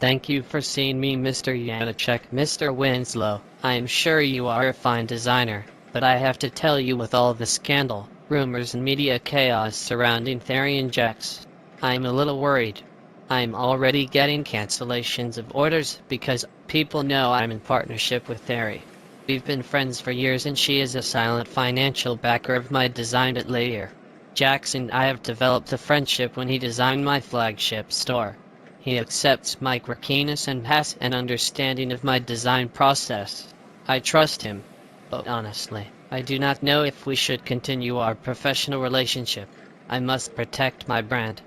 Thank you for seeing me, Mr. Janacek. Mr. Winslow, I am sure you are a fine designer, but I have to tell you, with all the scandal, rumors and media chaos surrounding Therri and Jax, I'm a little worried. I'm already getting cancellations of orders because people know I'm in partnership with Therri. We've been friends for years and she is a silent financial backer of my design at Layer. Jax and I have developed a friendship when he designed my flagship store. He accepts my quirkiness and has an understanding of my design process. I trust him. But honestly, I do not know if we should continue our professional relationship. I must protect my brand.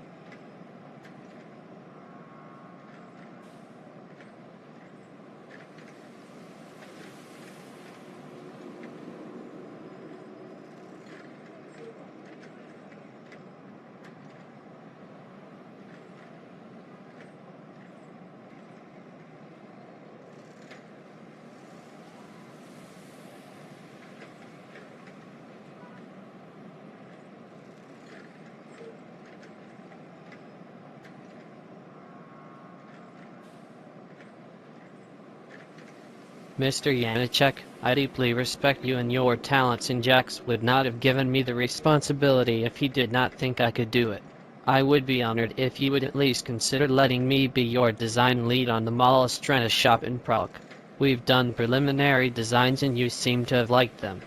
Mr. Janacek, I deeply respect you and your talents, and Jax would not have given me the responsibility if he did not think I could do it. I would be honored if you would at least consider letting me be your design lead on the Mall Estrena shop in Prague. We've done preliminary designs and you seem to have liked them.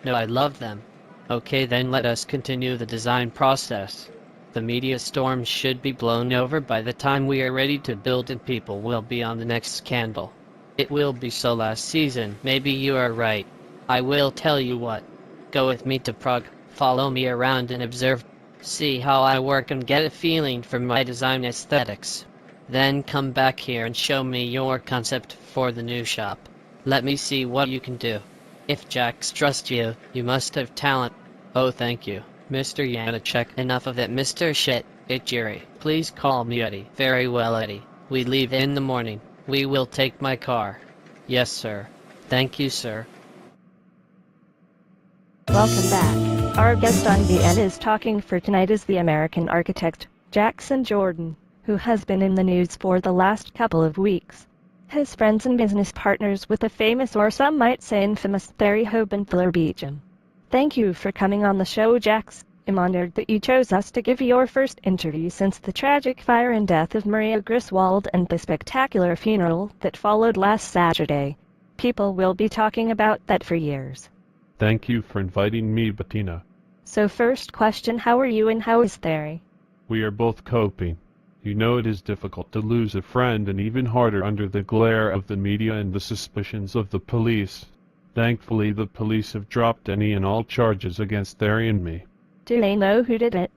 No, I love them. Okay, then let us continue the design process. The media storm should be blown over by the time we are ready to build, and people will be on the next scandal. It will be so last season. Maybe you are right. I will tell you what. Go with me to Prague, follow me around and observe. See how I work and get a feeling for my design aesthetics. Then come back here and show me your concept for the new shop. Let me see what you can do. If Jax trusts you, you must have talent. Oh, thank you, Mr. Janacek. Enough of it, Mr. Shit. It's Jerry. Please call me Eddie. Very well, Eddie. We leave in the morning. We will take my car. Yes, sir. Thank you, sir. Welcome back. Our guest on the end is talking for tonight is the American architect, Jackson Jordan, who has been in the news for the last couple of weeks. His friends and business partners with the famous, or some might say infamous, Therri Hobenthaler Beecham. Thank you for coming on the show, Jax. I'm honored that you chose us to give your first interview since the tragic fire and death of Maria Griswold and the spectacular funeral that followed last Saturday. People will be talking about that for years. Thank you for inviting me, Bettina. So first question, how are you and how is Therri? We are both coping. You know it is difficult to lose a friend, and even harder under the glare of the media and the suspicions of the police. Thankfully, the police have dropped any and all charges against Therri and me. Do they know who did it?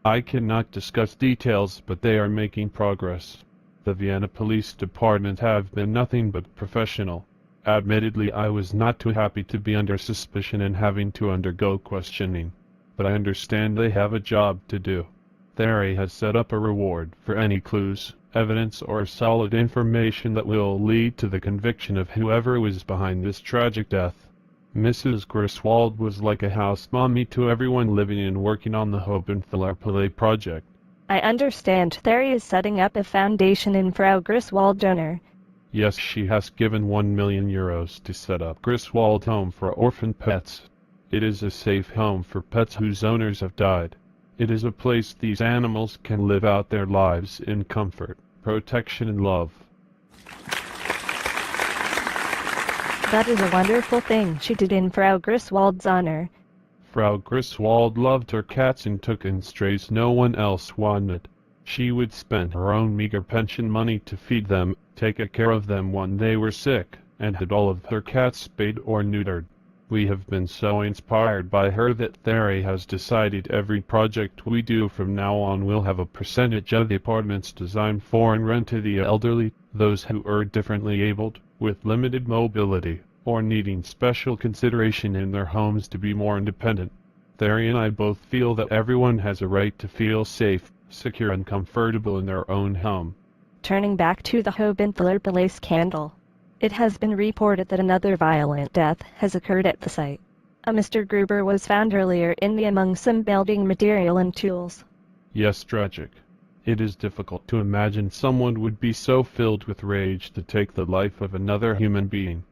I cannot discuss details, but they are making progress. The Vienna Police Department have been nothing but professional. Admittedly, I was not too happy to be under suspicion and having to undergo questioning, but I understand they have a job to do. Therri has set up a reward for any clues, evidence, or solid information that will lead to the conviction of whoever was behind this tragic death. Mrs. Griswold was like a house mommy to everyone living and working on the Hobenthaler Palais project. I understand Therri is setting up a foundation in Frau Griswold honor. Yes, she has given €1 million to set up Griswold Home for Orphan Pets. It is a safe home for pets whose owners have died. It is a place these animals can live out their lives in comfort, protection, and love. That is a wonderful thing she did in Frau Griswold's honor. Frau Griswold loved her cats and took in strays no one else wanted. She would spend her own meager pension money to feed them, take care of them when they were sick, and had all of her cats spayed or neutered. We have been so inspired by her that Therri has decided every project we do from now on will have a percentage of the apartments designed for and rent to the elderly, those who are differently abled, with limited mobility, or needing special consideration in their homes to be more independent. Therri and I both feel that everyone has a right to feel safe, secure, and comfortable in their own home. Turning back to the Hobenthaler Palais scandal. It has been reported that another violent death has occurred at the site. A Mr. Gruber was found earlier in the among some building material and tools. Yes, tragic. It is difficult to imagine someone would be so filled with rage to take the life of another human being.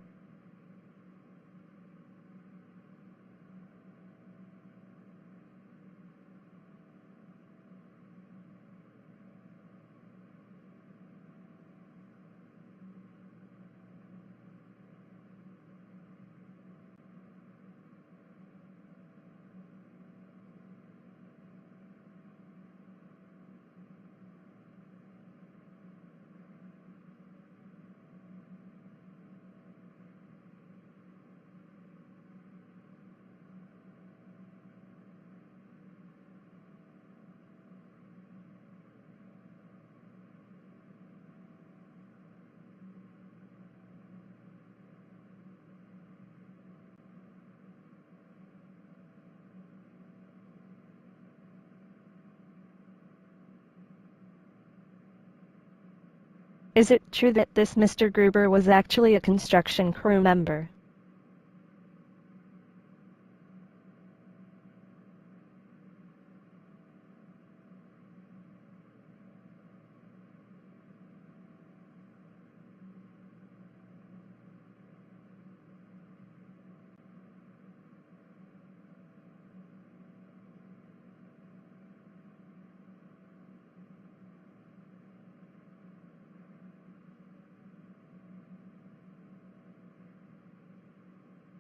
Is it true that this Mr. Gruber was actually a construction crew member?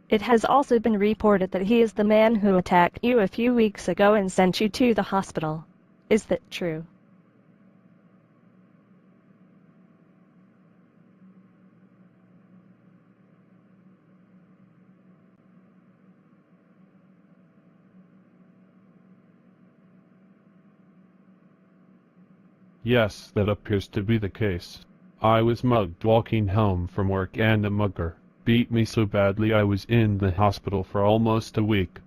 It has also been reported that he is the man who attacked you a few weeks ago and sent you to the hospital. Is that true? Yes, that appears to be the case. I was mugged walking home from work and the mugger beat me so badly I was in the hospital for almost a week.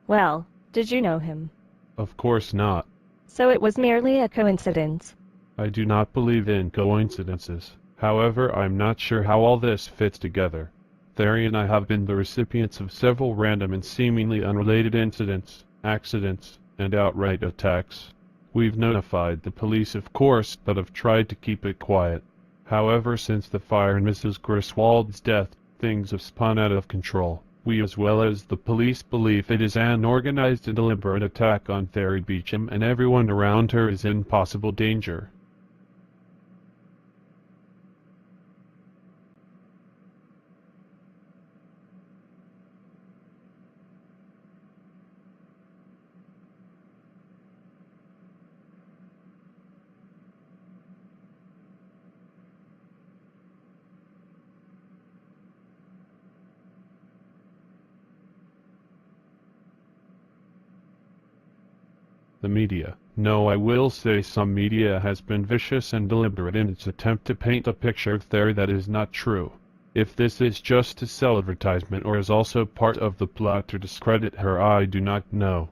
Well, did you know him? Of course not. So it was merely a coincidence. I do not believe in coincidences. However, I'm not sure how all this fits together. Therri and I have been the recipients of several random and seemingly unrelated incidents, accidents, and outright attacks. We've notified the police, of course, but have tried to keep it quiet. However, since the fire and Mrs. Griswold's death, things have spun out of control. We, as well as the police, believe it is an organized and deliberate attack on Therri Beecham, and everyone around her is in possible danger. The media. No, I will say some media has been vicious and deliberate in its attempt to paint a picture of Therri that is not true. If this is just to sell advertisement or is also part of the plot to discredit her, I do not know.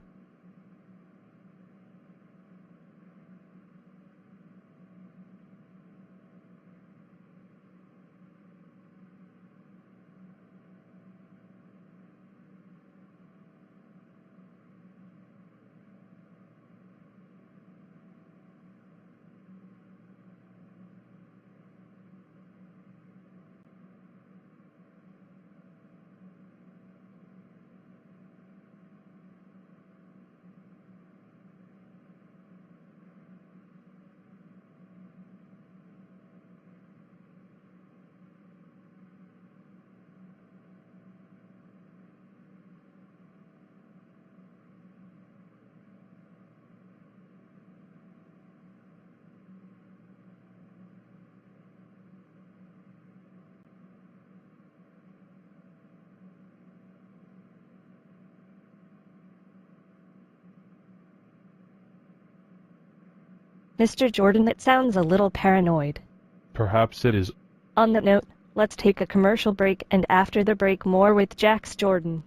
Mr. Jordan, that sounds a little paranoid. Perhaps it is. On that note, let's take a commercial break, and after the break more with Jax Jordan.